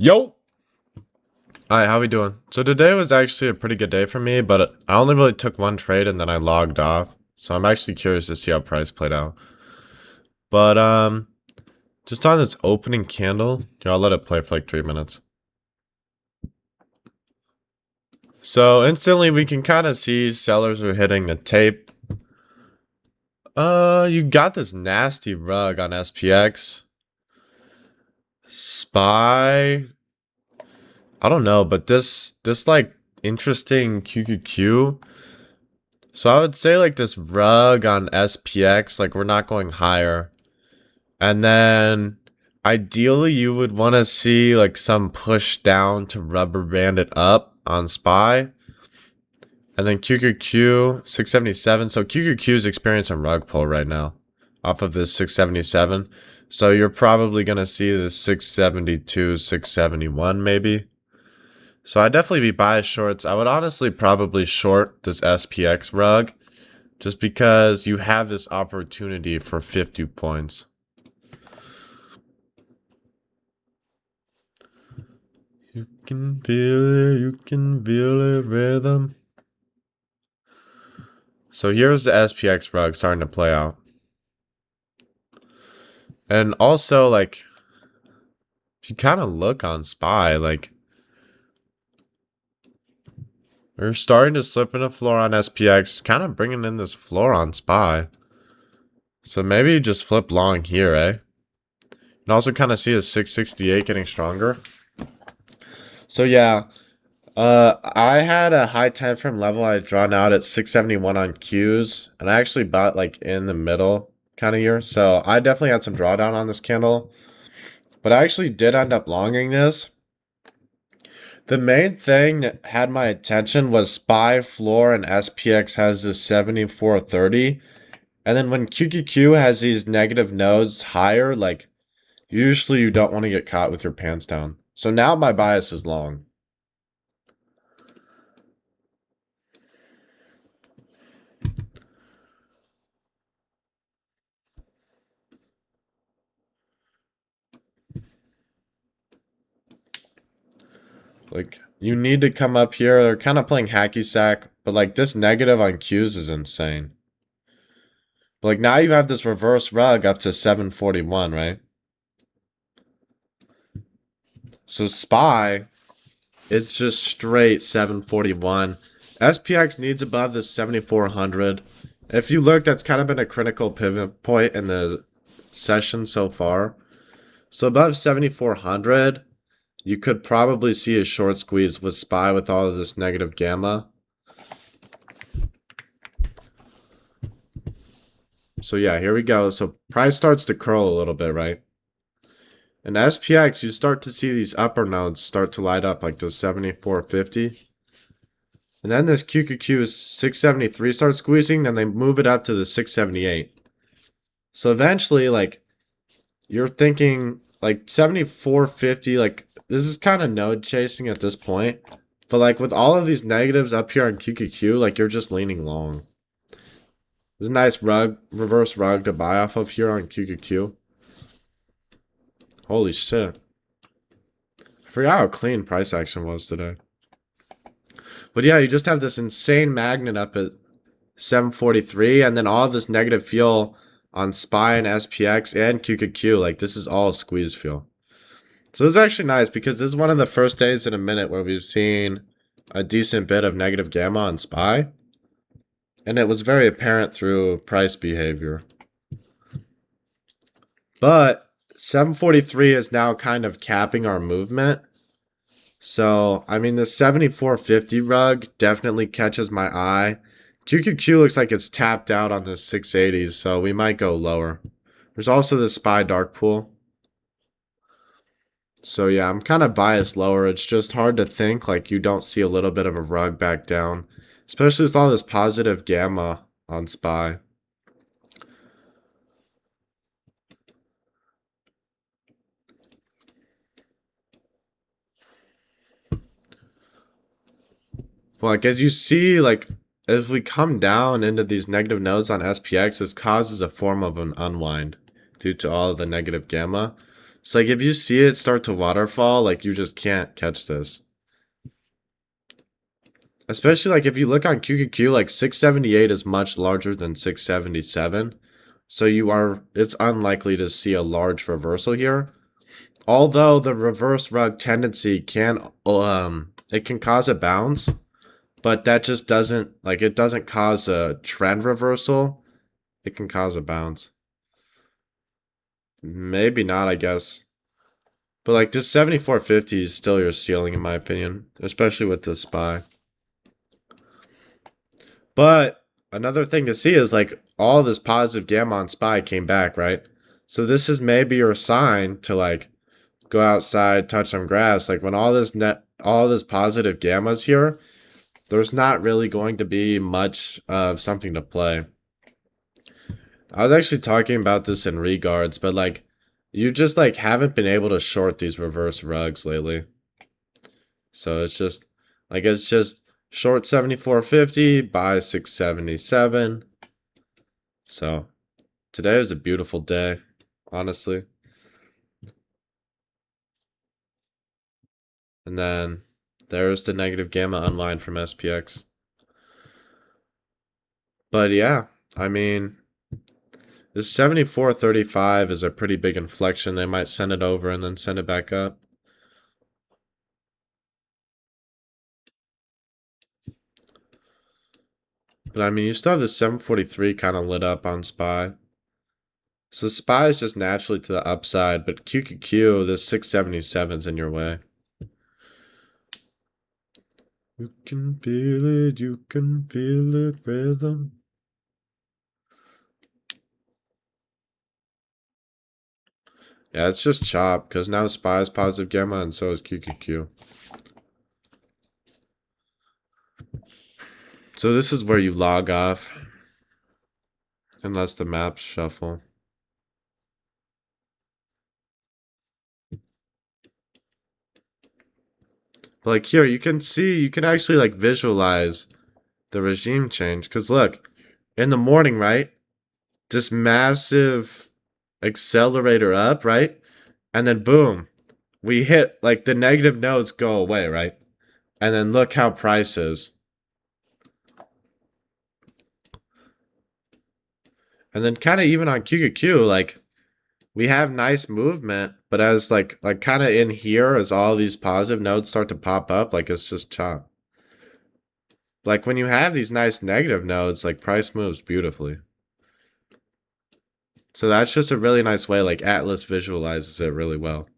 Yo! Alright, how we doing? So today was actually a pretty good day for me, but I only really took one trade and then I logged off. So I'm actually curious to see how price played out. But just on this opening candle, I'll let it play for like 3 minutes. So instantly we can kind of see sellers are hitting the tape. You got this nasty rug on SPX. SPY. I don't know, but this like interesting QQQ. So I would say like this rug on SPX, like we're not going higher. And then ideally you would want to see like some push down to rubber band it up on SPY. And then QQQ 677. So QQQ is experiencing rug pull right now off of this 677. So you're probably going to see this 672, 671 maybe. So I'd definitely be bias shorts. I would honestly probably short this SPX rug just because you have this opportunity for 50 points. You can feel it, rhythm. So here's the SPX rug starting to play out. And also, like, if you kind of look on SPY, like, we're starting to slip in a floor on SPX, kind of bringing in this floor on SPY. So maybe you just flip long here, eh? And also kind of see a 668 getting stronger. So yeah, I had a high time frame level I had drawn out at 671 on Qs, and I actually bought like in the middle kind of here. So I definitely had some drawdown on this candle, but I actually did end up longing this. The main thing that had my attention was SPY floor and SPX has this 7430. And then when QQQ has these negative nodes higher, like usually you don't want to get caught with your pants down. So now my bias is long. Like, you need to come up here. They're kind of playing hacky sack, but like this negative on Qs is insane. But like now you have this reverse rug up to 741, right? So SPY, it's just straight 741. SPX needs above the 7400. If you look, that's kind of been a critical pivot point in the session so far. So above 7400, you could probably see a short squeeze with SPY with all of this negative gamma. So yeah, here we go. So price starts to curl a little bit, right? In SPX, you start to see these upper nodes start to light up like the 7450. And then this QQQ 673 starts squeezing, then they move it up to the 678. So eventually, like, you're thinking like 7450, like this is kind of node chasing at this point. But like with all of these negatives up here on QQQ, like you're just leaning long. There's a nice rug, reverse rug to buy off of here on QQQ. Holy shit. I forgot how clean price action was today. But yeah, you just have this insane magnet up at 743, and then all of this negative fuel on SPY and SPX and QQQ. Like, this is all squeeze fuel. So it's actually nice because this is one of the first days in a minute where we've seen a decent bit of negative gamma on SPY. And it was very apparent through price behavior. But 743 is now kind of capping our movement. So, I mean, the 7450 rug definitely catches my eye. QQQ looks like it's tapped out on the 680s, so we might go lower. There's also the SPY dark pool. So yeah, I'm kind of biased lower. It's just hard to think like you don't see a little bit of a rug back down. Especially with all this positive gamma on SPY. Well, like as you see, like if we come down into these negative nodes on SPX, this causes a form of an unwind due to all of the negative gamma. It's like if you see it start to waterfall, like you just can't catch this. Especially like if you look on QQQ, like 678 is much larger than 677. So it's unlikely to see a large reversal here. Although the reverse rug tendency it can cause a bounce, but that just doesn't, like, it doesn't cause a trend reversal. It can cause a bounce. Maybe not, I guess. But like this 7450 is still your ceiling in my opinion, especially with the SPY. But another thing to see is like all this positive gamma on SPY came back, right? So this is maybe your sign to like go outside, touch some grass. Like when all this positive gamma's here, there's not really going to be much of something to play. I was actually talking about this in regards, but like you just like haven't been able to short these reverse rugs lately. So it's just short 7450, buy 677. So today was a beautiful day, honestly. And then there's the negative gamma unwind from SPX. But yeah, I mean, this 7435 is a pretty big inflection. They might send it over and then send it back up. But I mean, you still have the 743 kind of lit up on SPY. So SPY is just naturally to the upside, but QQQ, this 677's in your way. You can feel it, rhythm. Yeah, it's just chop, because now SPY is positive gamma, and so is QQQ. So this is where you log off, unless the maps shuffle. But like here, you can actually like visualize the regime change. Because look, in the morning, right? This massive accelerator up, right? And then boom, we hit, like, the negative nodes go away, right? And then look how price is. And then kind of even on QQQ, like, we have nice movement, but as like kind of in here, as all these positive nodes start to pop up, like it's just chop. Like when you have these nice negative nodes, like price moves beautifully. So that's just a really nice way, like Atlas visualizes it really well.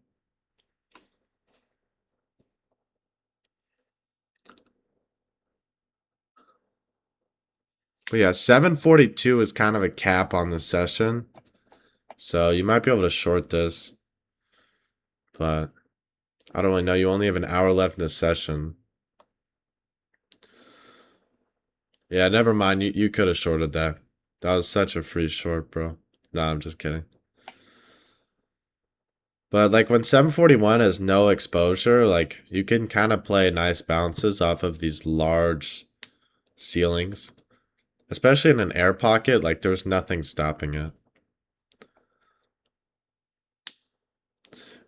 But yeah, 742 is kind of a cap on this session. So you might be able to short this. But I don't really know. You only have an hour left in this session. Yeah, never mind. You could have shorted that. That was such a free short, bro. Nah, I'm just kidding. But like when 741 has no exposure, like you can kind of play nice bounces off of these large ceilings. Especially in an air pocket, like there's nothing stopping it.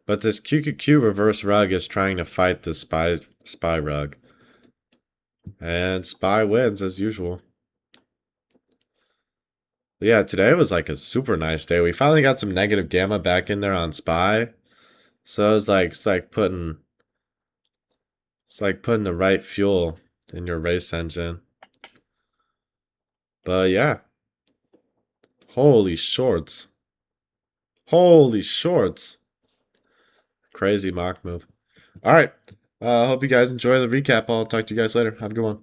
But this QQQ reverse rug is trying to fight the SPY rug. And SPY wins as usual. But yeah, today was like a super nice day. We finally got some negative gamma back in there on SPY. So it's like putting the right fuel in your race engine. But yeah. Holy shorts. Holy shorts. Crazy mock move. All right. Hope you guys enjoy the recap. I'll talk to you guys later. Have a good one.